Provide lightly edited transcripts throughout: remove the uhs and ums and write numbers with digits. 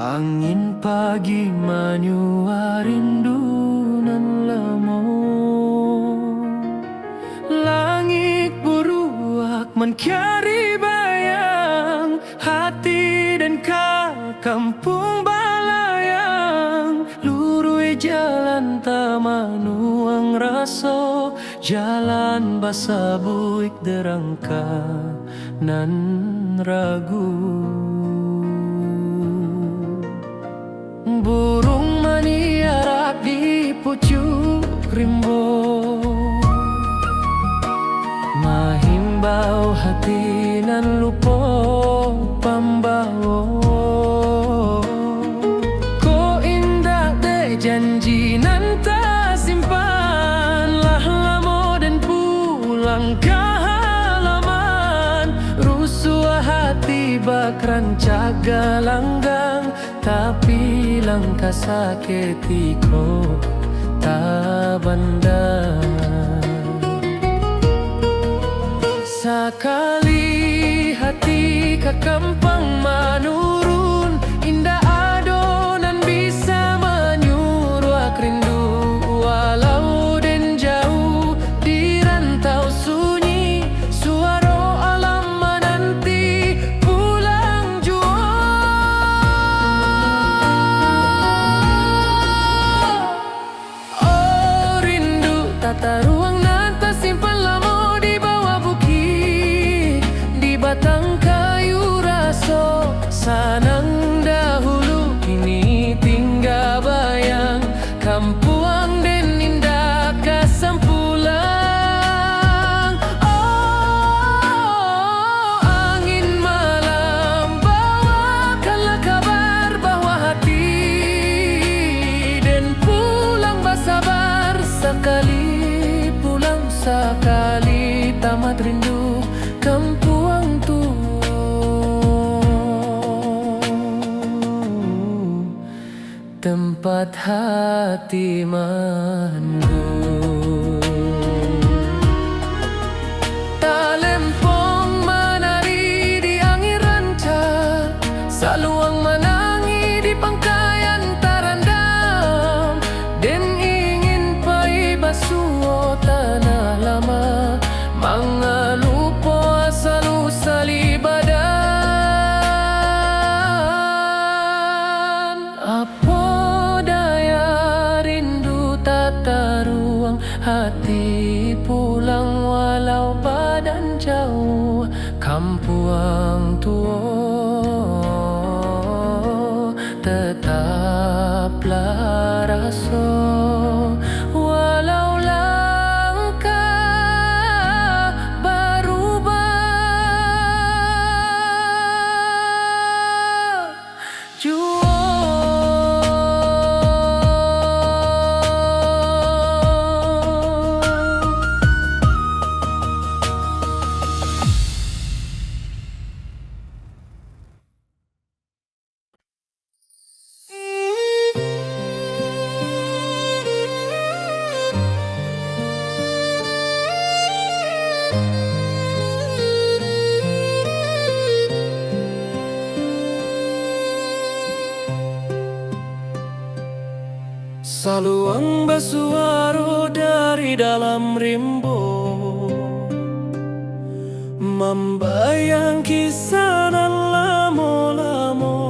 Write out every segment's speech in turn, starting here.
Angin pagi manyua rindu nan lemo. Langit buruak mencari bayang hati dan kampung balayang. Lurui jalan tamanuang raso, jalan basa buik derangka nan ragu. Burung maniarak di pucuk rimbo, mahimbau hati nan lupo pambao. Ko indah de janji nan tak simpan, lah lamo dan pulang ke halaman. Rusua hati bak rancak galanggang, tapi langkah sakitiko tak bandang. Sakali hati ke kampung menurun, indah adonan bisa menyuruh rindu. Walau den jauh di rantau sunyi, suara alam menanti pulang jua. Oh rindu tata ruang nan tersimpan lama di bawah bukit, di batang kayu raso. Sanang dahulu kini tinggal bayang, kampuang den indah kasampulang. Oh angin malam bawakanlah kabar bahwa hati den pulang bersabar. Sekali pulang sekali tamat rindu kampuang tu. Tempat hati mandu. Talempong menari di angin ranca, saluang menangi di pangkayan tarandam. Den ingin pai basuh tanah lama, mangalupo asal usali badan. Apa daya rindu tata ruang hati pulang, walau badan jauh kampuang tua tetaplah raso. Walau langkah berubah jua. Saluang bersuara dari dalam rimbo, membayang kisah nan lamo-lamo.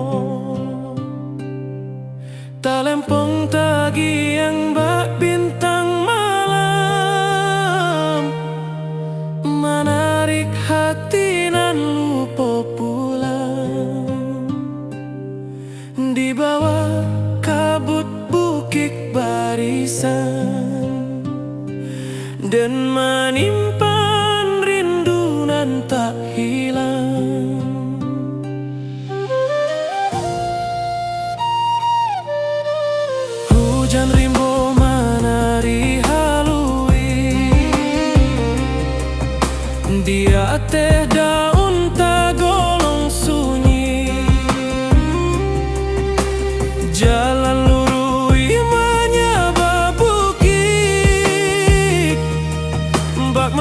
Talempong tagi yang bak bintang malam, menarik hati nan lupa pulang. Di bawah kabut bukit barisan, dan menyimpan rindu nan tak hilang. Hujan rimbo menari halui, di atas daun tagolong sunyi. Jalan lurui menyaba bukit, bak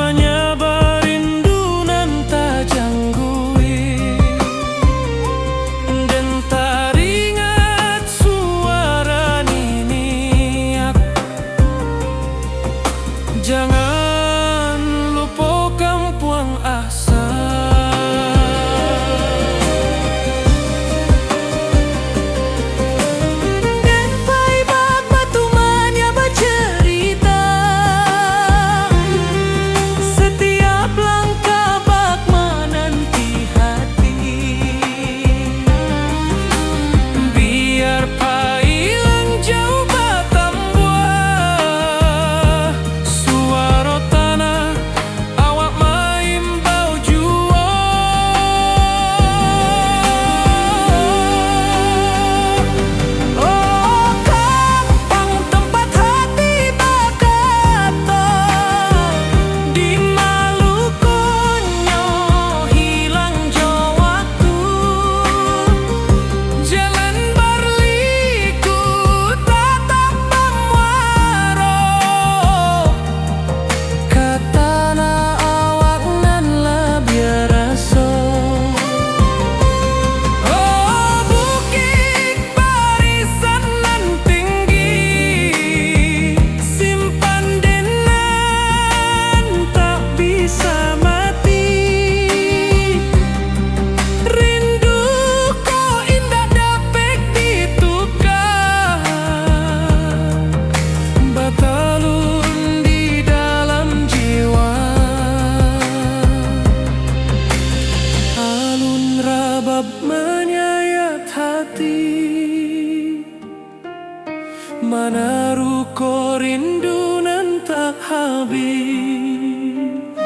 Menaruhku rindu nan tak habis,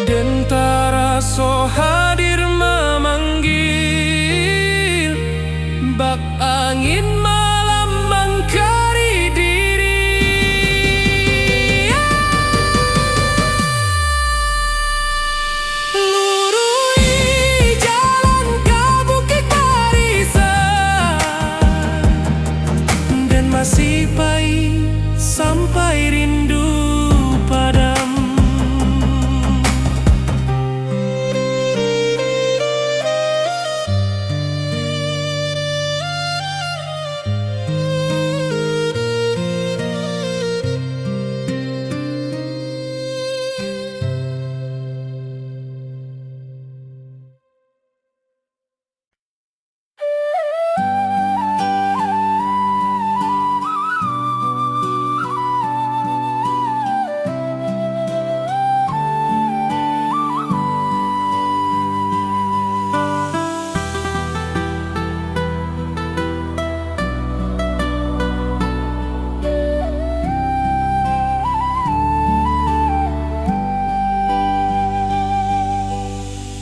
dan tak rasa hadir memanggil. Bak angin malam mengkari diri, lurui jalan ke Bukit Barisan, dan masih pahit sampai rindu padamu.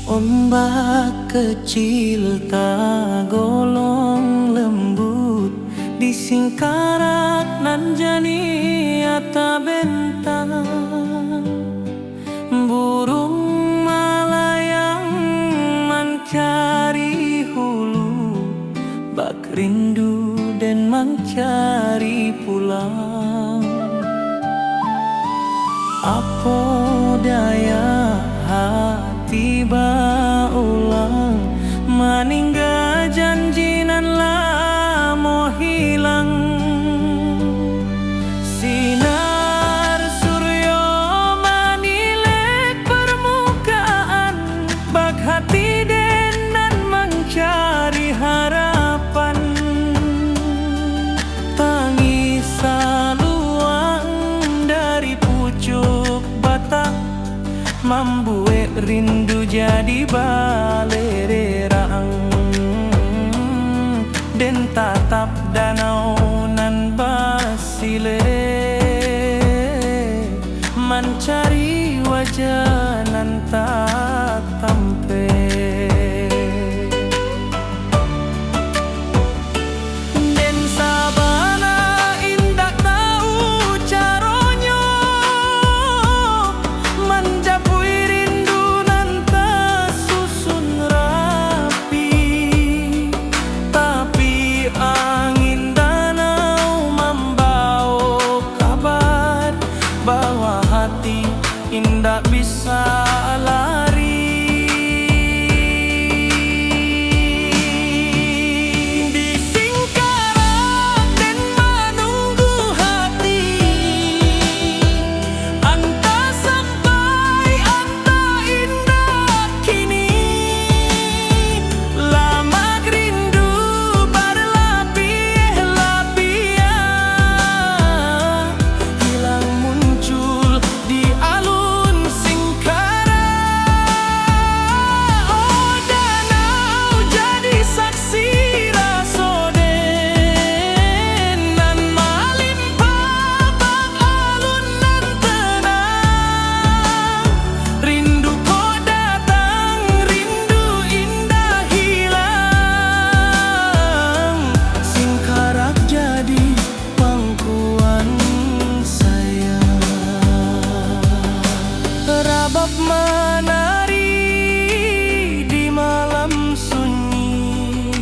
Ombak kecil tak golong lembut di singkarak nan jani ata bentang. Burung malayang mencari hulu, bak rindu dan mencari pulang. Apa daya tiba ulang meninggal janji nan lama hilang. Sinar suryo manilek permukaan, bak hati denan mencari harapan. Tangis saluang dari pucuk batang, membuat rindu jadi balererang, dan tatap danau nan basile mencari wajah nan tak tampe. Den sabana indak tahu caronyo menjapui rindu nan tak susun rapi, tapi angin danau membawa kabar bahwa hati indak bisa lari. Di singkarak dan menunggu hati, anta sampai anta indah kini. Lama rindu berlapis-lapis, hilang muncul di alun singkarak. Oh, danau jadi saksi rasoden nan malimpah bak alun nan tenang. Rindu kau datang, rindu indah hilang. Singkarak jadi pangkuan sayang. Rabab menari di malam sunyi,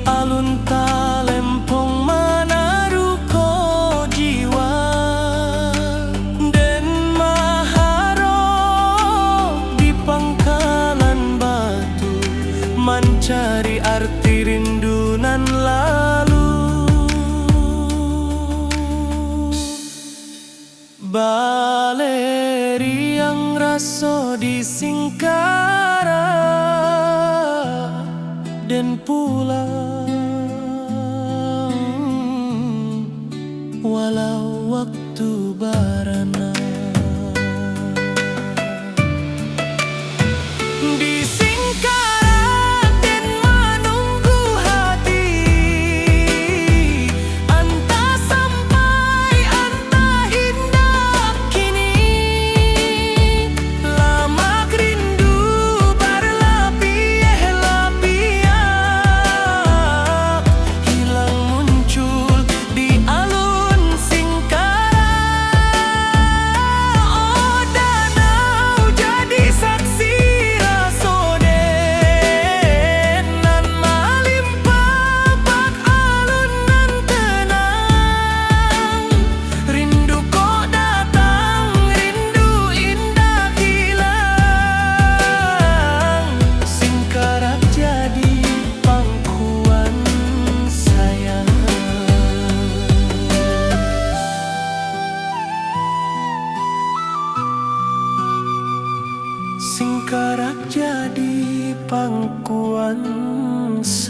alun talempong menaruhko jiwa, dan maharo di pangkalan batu mencari arti rindu nan lalu. Baleri yang raso di singkarak dan pulang, walau waktu barana. Di singkarak dan menunggu hati,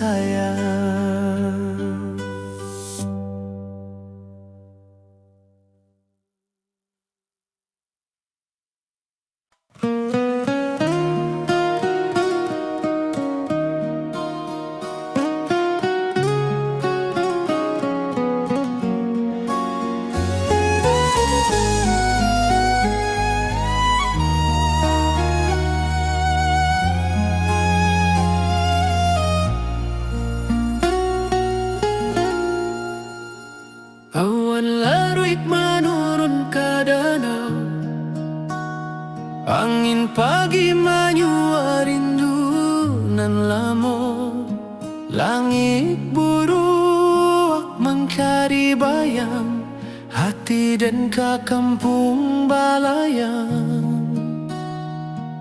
sayang. Awan larut menurun ke danau, angin pagi menyua rindu nan lamo. Langit buruk mengkari bayang, hati dan ke kampung balayang.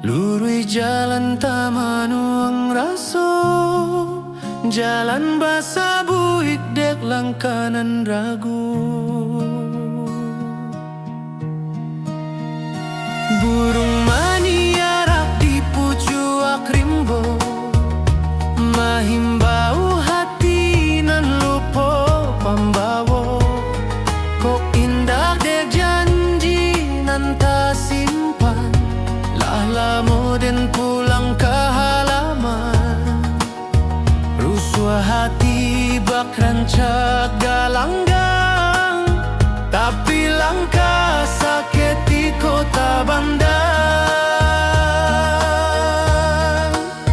Lurui jalan tamanuang raso, jalan basah buik dek langkanan ragu. Burung maniarak di pucuak rimbo, mahimbau hati nan lupo pambawo. Kok indah dek janji nan tak simpan, lah lamo den pulang ke halaman. Rusua hati bak rancak galanggang, tapi langkah sakit di kota Bandar.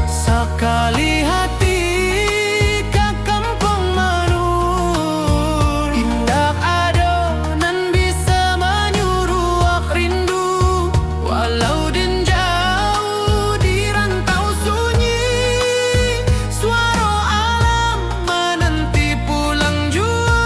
Sekali hati ke kampung manur, indah adonan bisa menyuruh rindu. Walau din jauh di rantau sunyi, suara alam menanti pulang jua.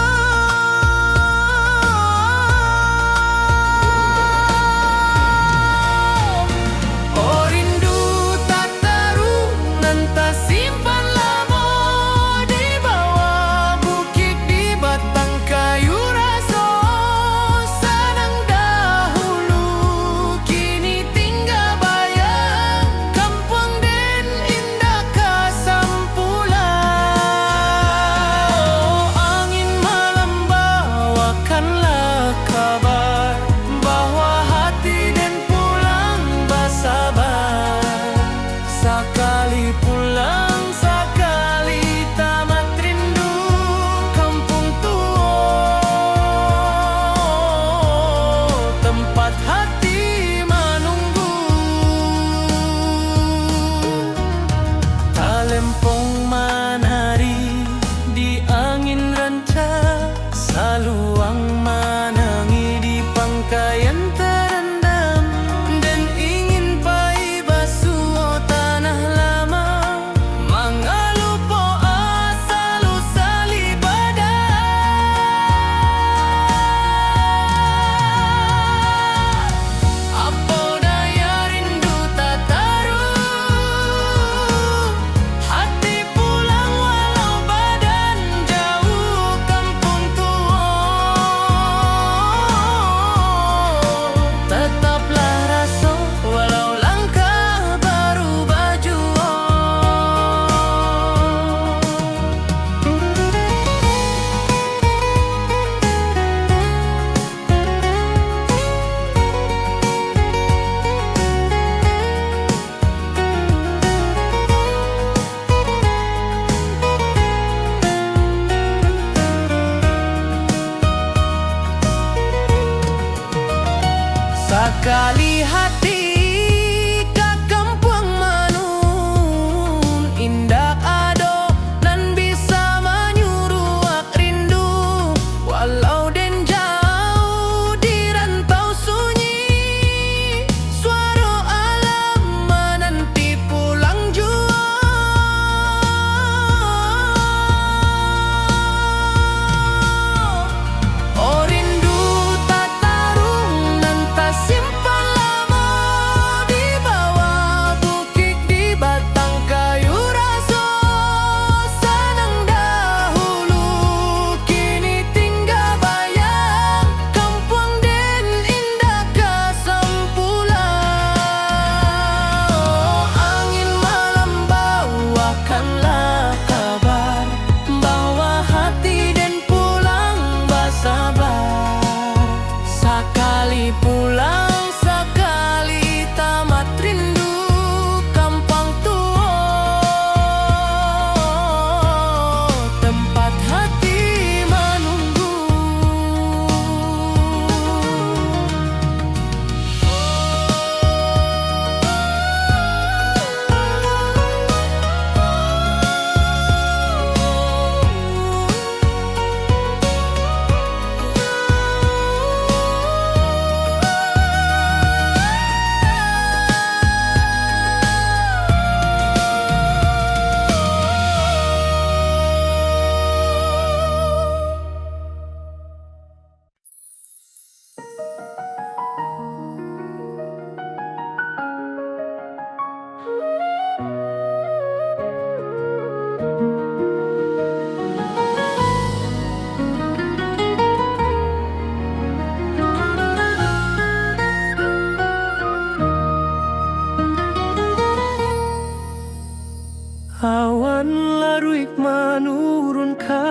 ke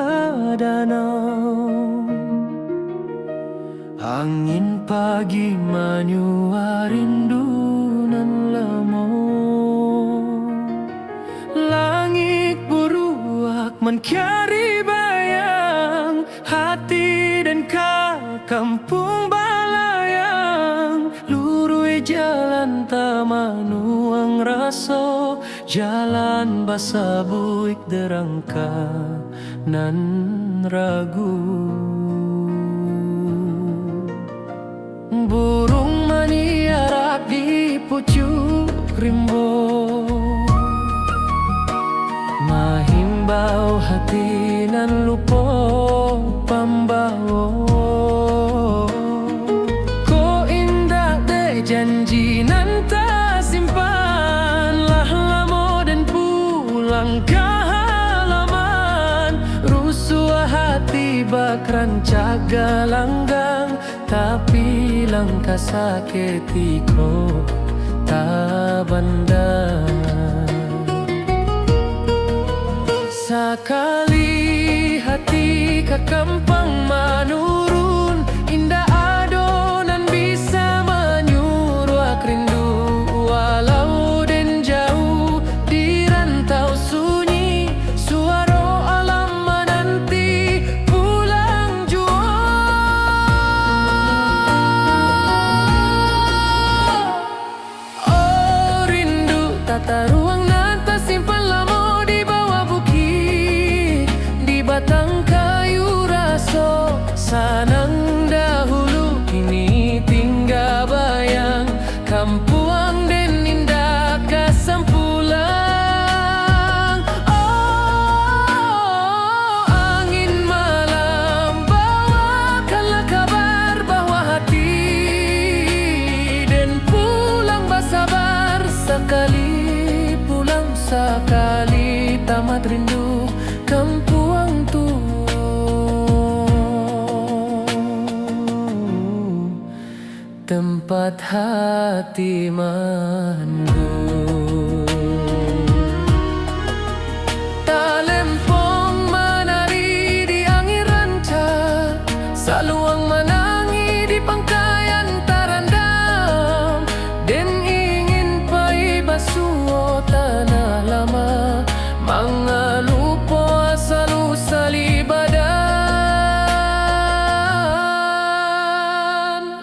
danau. Angin pagi menyua rindu nan lemo. Langit buruak mencari bayang hati dan ka kampung balayang. Lurui jalan tamanuang raso, jalan basa buik derangka nan ragu. Burung maniarak di pucuk rimbo, mahimbau hati nan lupo pambawo. Ko indah de janji nan tak simpan, lah lamo dan pulang ke halaman. Rusuh hati bakran caga langgang, tapi langkah sakitiko tak bandar. Sakali hati ke kampung menurun, indah adonan bisa menyuruh rindu. Walau den jauh di rantau sunyi, suara alam menanti pulang jua. Oh rindu tata ruang nan tersimpan lama di bawah bukit, di batang kayu raso. Sanang dahulu kini tinggal bayang, kampuang den indah kasampulang. Oh angin malam bawakanlah kabar bahwa hati den pulang bersabar. Sekali pulang sekali tamat rindu kampuang tu. Tempat hati mandu. Talempong menari di angin ranca, saluang menangi di pangkayan tarandam. Den ingin pai basuh tanah lama, mangalupo asal usali badan.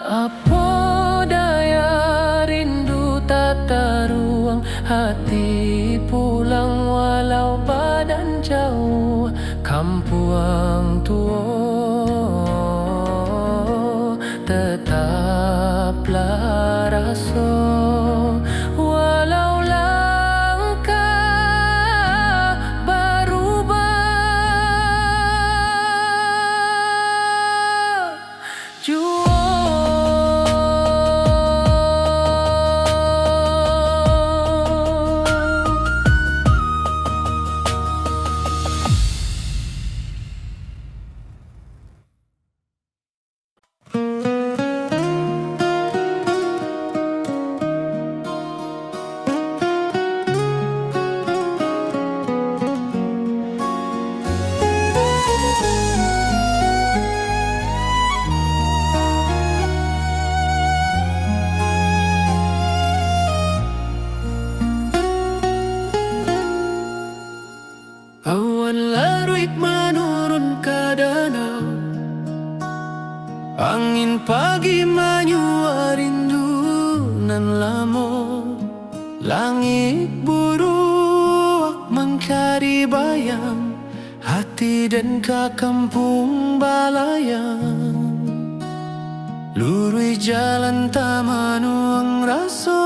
Apa daya rindu tata ruang hati pulang, walau badan jauh kampuang tua. Tetaplah raso walau langkah berubah jua. Awan larut menurun ke danau, angin pagi menyua rindu nan lamo. Langit buruak mencari bayang hati dan ke kampung balayang. Lurui jalan tamanuang raso,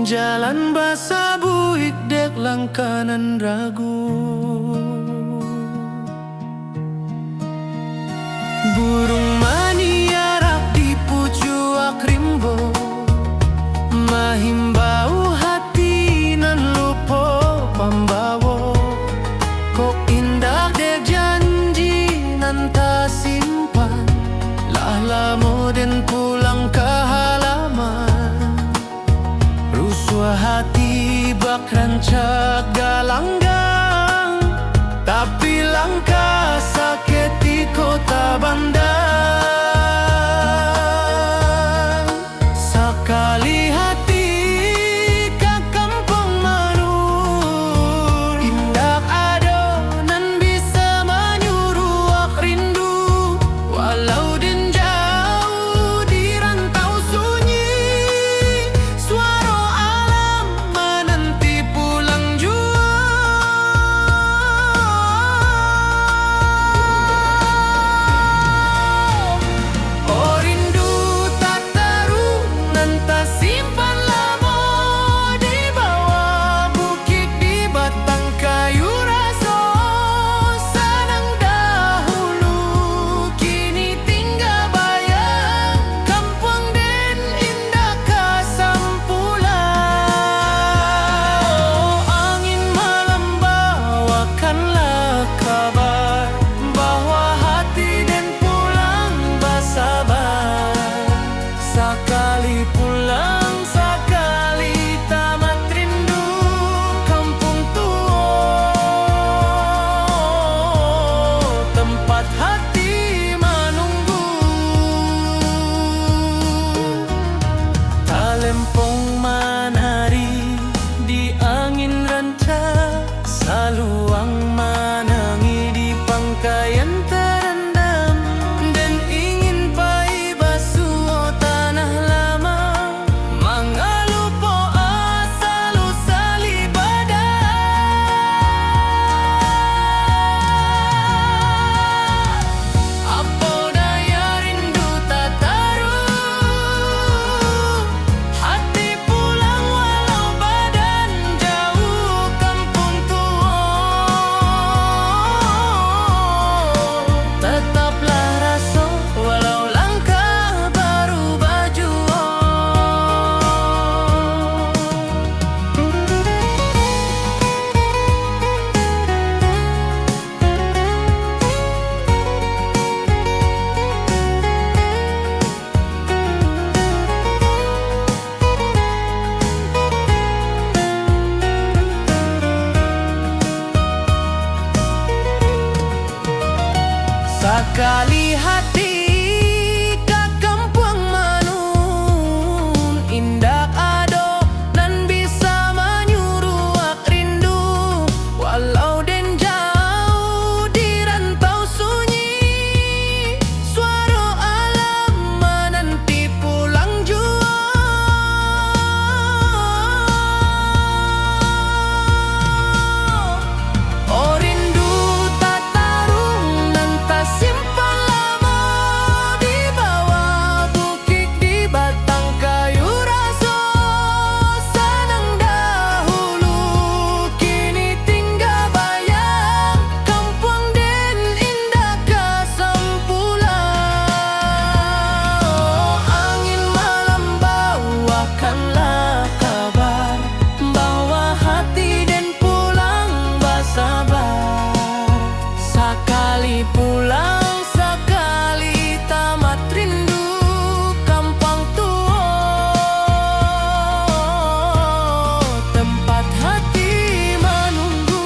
jalan basa buik dek langkanan ragu. Burung maniarak di pucuk rimbo, mahimbau hati nan lupo pambawo. Kok indah dek janji nan tak simpan, lah lamo den pulang ke halaman. Rusuh hati bakran caga langgang, tapi lang Sakali hati ka Kampung Manun, indak ado nan bisa menyuruh rindu. Walau den jauh di rantau sunyi, suara alam menanti pulang jua. Oh rindu tak tarung dan tak simpan lama, di bawah bukit di batang kayu raso. Senang dahulu kini tinggal bayang, kampung den indah kesempulan. Oh, angin malam bawakanlah kabar bahwa hati den pulang bersabar. Sakali pulang, sakali tamat rindu kampung tua, tempat hati menunggu.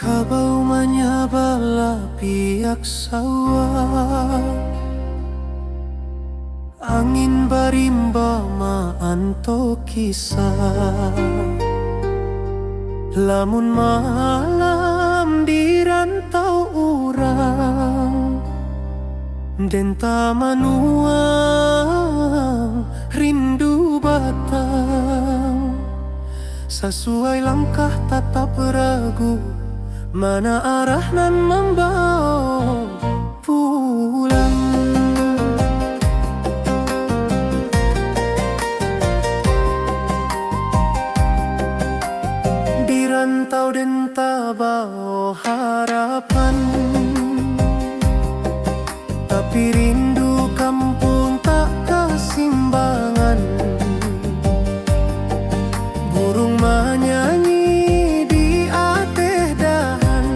Kabau menyabala pihak sawah, angin barimba maanto kisah. Lamun malam di rantau urang, denta manuang rindu batang. Sesuai langkah tatap ragu, mana arah nan membawa pulang. Di rantau den tabao harapan, tapi rindu kampung tak kesimbangan. Burung menyanyi di ateh dahan,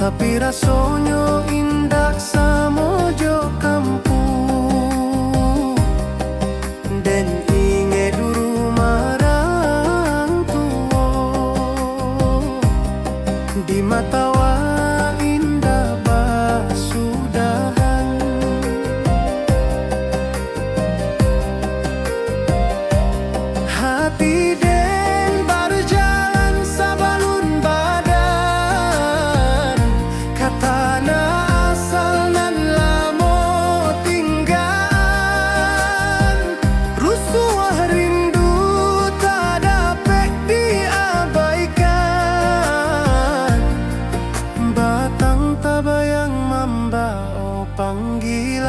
tapi rasanya indah samojo kampung. Den inge duru marang tuo, di mata wa indah basudahan. Hati den berjalan sabalun badan, katana asal nan lamo tinggal. Rusuh rindu tak dapat diabaikan, batang tabayang membawa panggilan.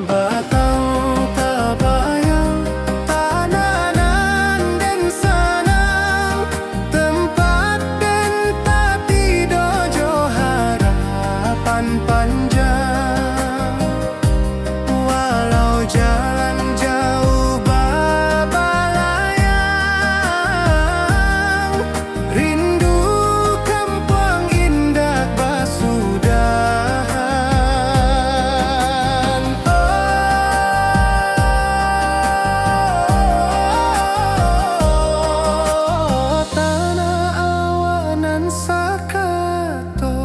Batang tabayang tananan den sanang, tempat den tati dojo harapan panjang. Walau jalan jauh babalayang, rindu kampung indah basudahan. Oh, tanah awanan sakato,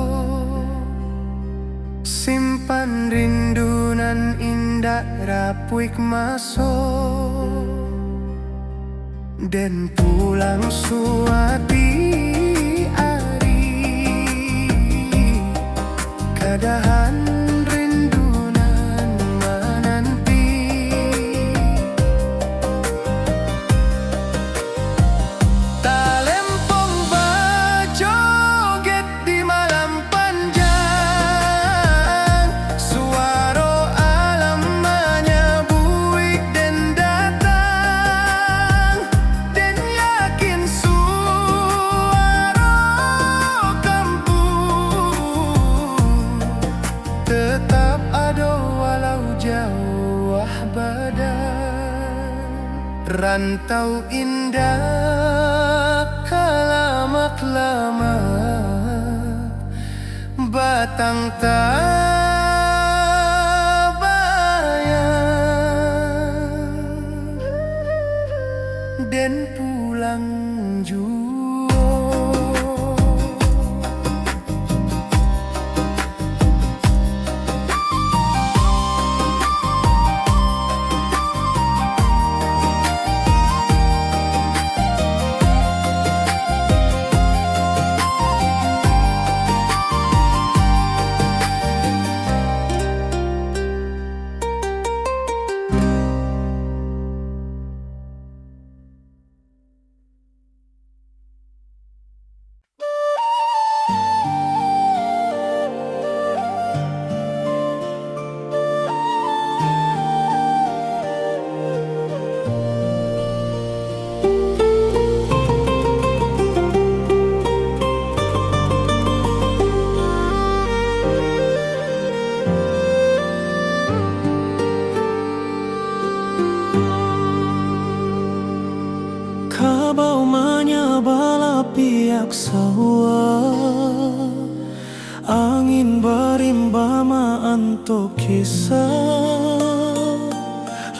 simpan rindu nan indah rapuik maso. Den pulang suati ari kadahan rindunan menanti talempong bajoget di malam panjang suaro alam menyebuik den datang den yakin suaro kampung tetap ada walau jauh badan rantau indah kalamak lama batang tabayang den pulang juo. Kabau menyabala piak sawah angin berimbama anto kisah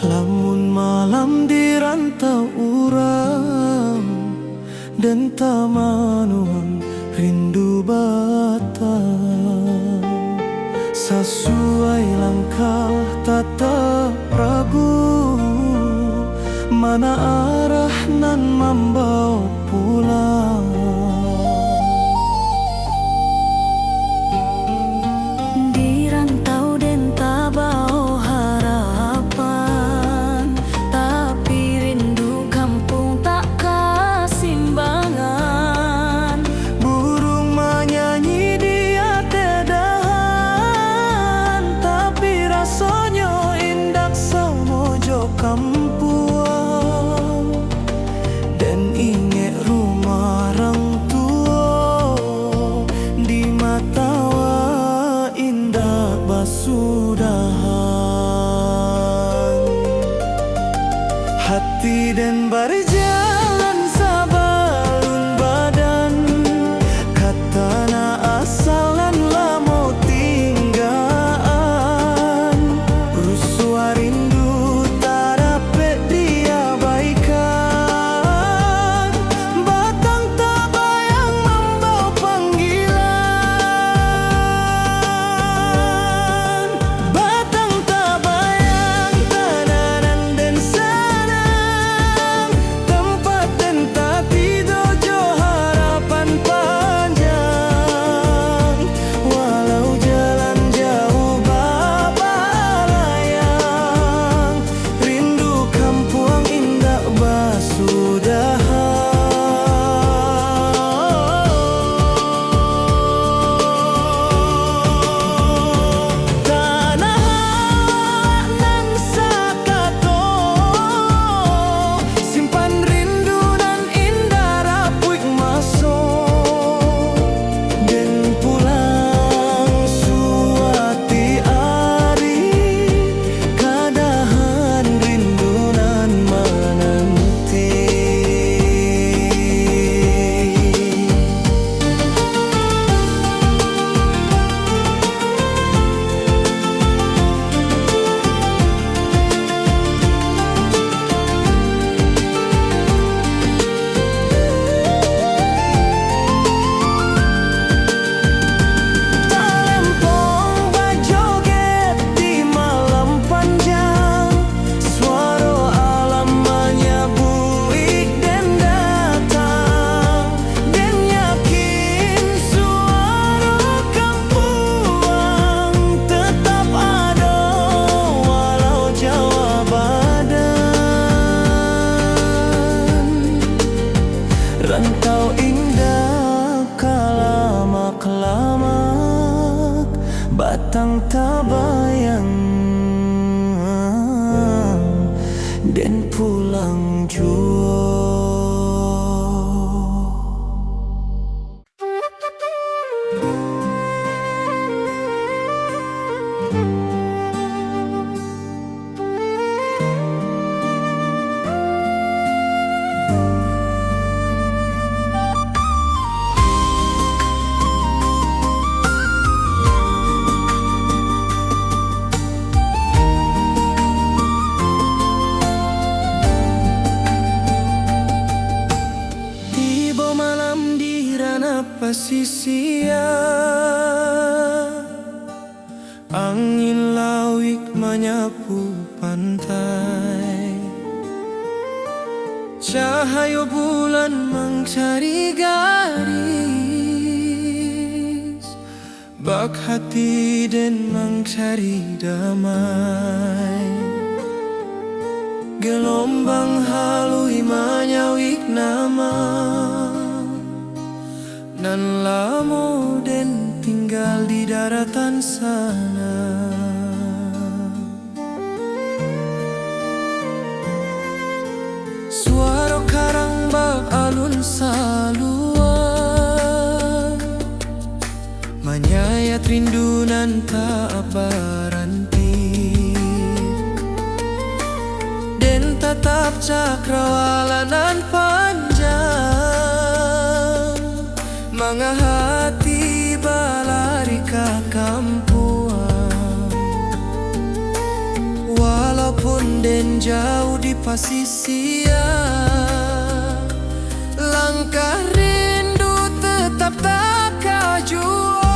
lamun malam di rantau urang dan tamanuang rindu batang sesuai langkah tatap ragu mana arah nan membawa pulang di rantau den tabau harapan tapi rindu kampung tak kasimbangan burung menyanyi di atedahan tapi rasanya indak semojo kampung dan inget rumah orang tua di mata wa indah basudahan hati dan berjalan sabalun badan katana asalan lamo tinggaan rusua rindu tak dapat diabaikan batang tabayang membawa panggilan batang tabayang tananan dan sanang Rantau indah kalamak-lamak, batang tabayang dan pulang jua. Pasisia angin lawik menyapu pantai, cahaya bulan mencari gadis, bak hati dan mencari damai. Gelombang halui menyawik nama nan lamo den tinggal di daratan sana. Suara karang bak alun saluan, menyayat rindu nan tak berhenti, den tatap cakrawala nan panjang, manga hati balari ke kampuan. Walaupun den jauh di pasisia, langkah rindu tetap tak kajua.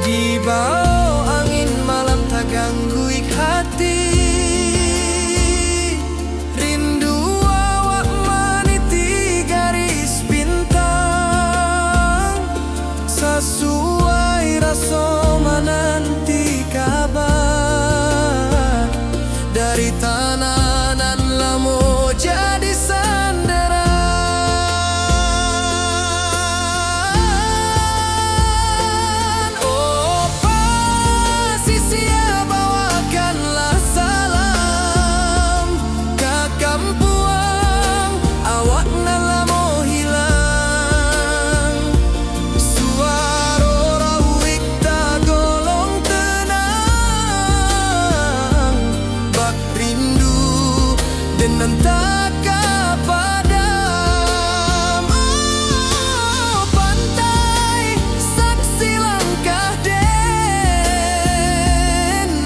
Di bawah angin malam tak ganggu hati, sesuai rasa menanti kabar dari tanah nan lamo jadi sandaran. Oh pasisia, bawakanlah salam ke kampuang, awak nan lamo hilang. Dan tak padam. Oh, pantai saksi langkah den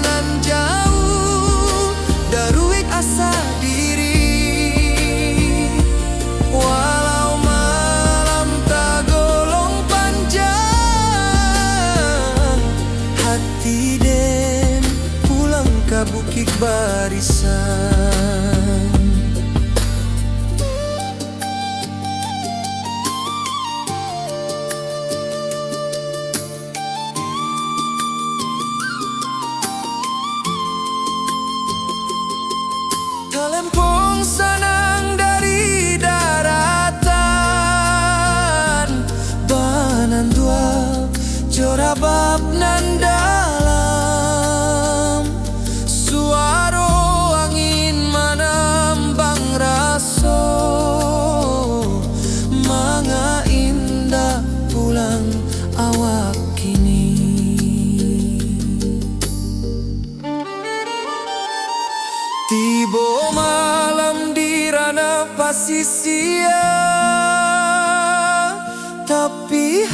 nan jauh daruik asa diri. Walau malam tak golong panjang, hati den pulang ke bukit barisan. Lempung senang dari daratan, banan dua jorabab nan dalam. Suara angin menambang raso, manga indah pulang awak kini. Tiba malam di ranah pasisia, tapi